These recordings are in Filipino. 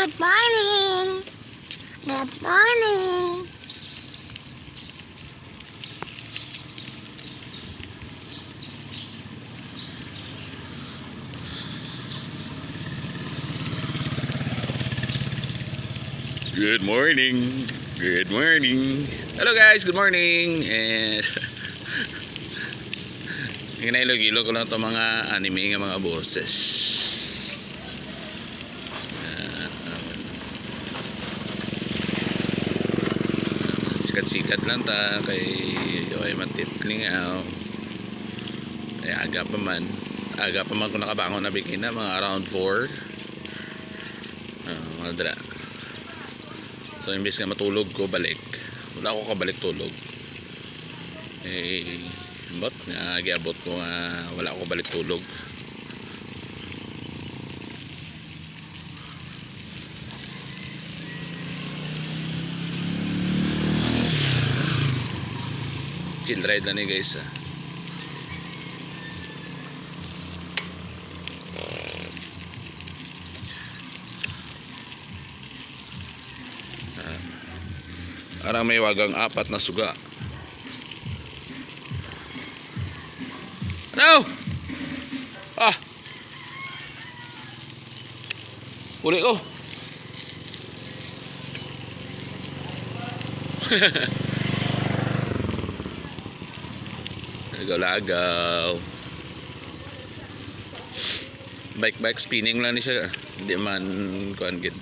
Good morning. Good morning. Good morning. Good morning. Hello guys, good morning. And ginahilo-gilo ko lang itong mga anime nga mga boses. Sikat-sikat lang ta kay yoy matitlingaw. Ay aga pa man ko nakabangon na bigin na mga around 4. Mga dra. So imbes nga matulog ko balik, wala ako kabalik tulog. But nga giabot ko nga wala ako balik tulog. Chill ride lang ni guys. Arang may wagang 4 na suga. Ano? Uli ko. Lagaw-lagaw. Bike spinning lang ni siya. Hindi man kuan gid.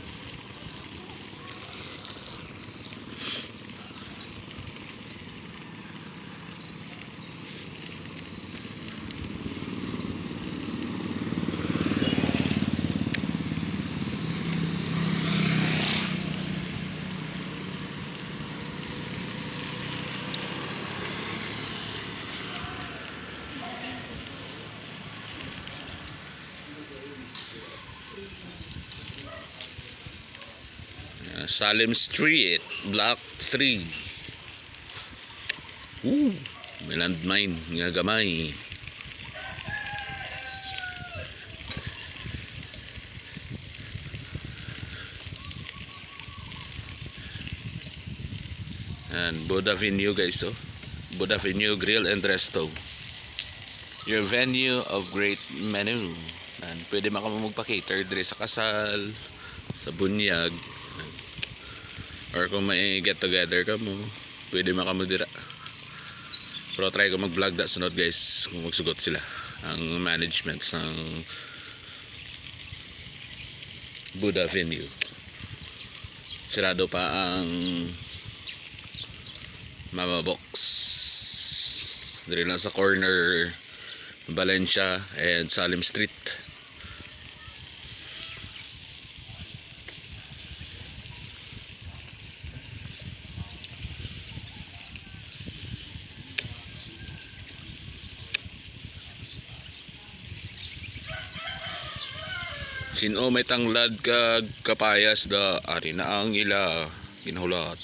Salim Street, Block 3. May landmine nga gamay. And Buddha Venue guys, Buddha Venue Grill and Resto. Your venue of great menu. And pwede magpa-cater dire sa kasal, sa bunyag. Or kung may get together ka mo, pwede makamudira. Pero try ko mag-vlog da sunod guys kung magsugot sila ang management ng Buddha Venue. Sirado pa ang Mama Box dire lang sa corner Valencia and Salim Street. Sino may tanglad kag kapayas da ari na ang ila ginhulat.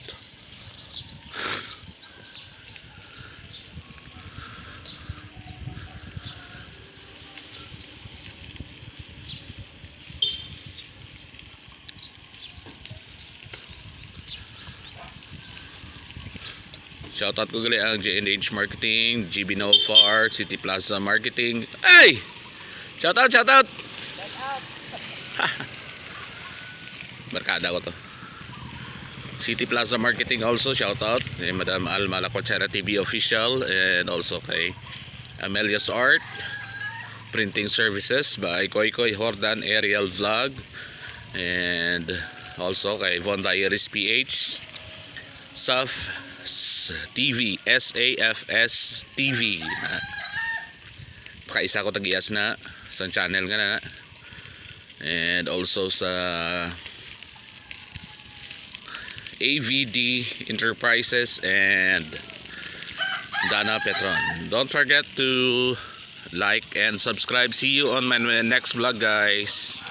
Shoutout ko gali ang J&H Marketing, GB Nova, City Plaza Marketing. Hey! Shoutout! Barkada ko to. City Plaza Marketing also, shout out Madam Alma Lacochera TV official, and also kay Amelia's Art Printing Services by Koy Hordan Aerial Vlog, and also kay Von Diaries PH, SAF TV, SAFS TV. Pakaisa ko tagiyas na sa channel nga na. And also sa AVD Enterprises and Dana Petron. Don't forget to like and subscribe. See you on my next vlog guys.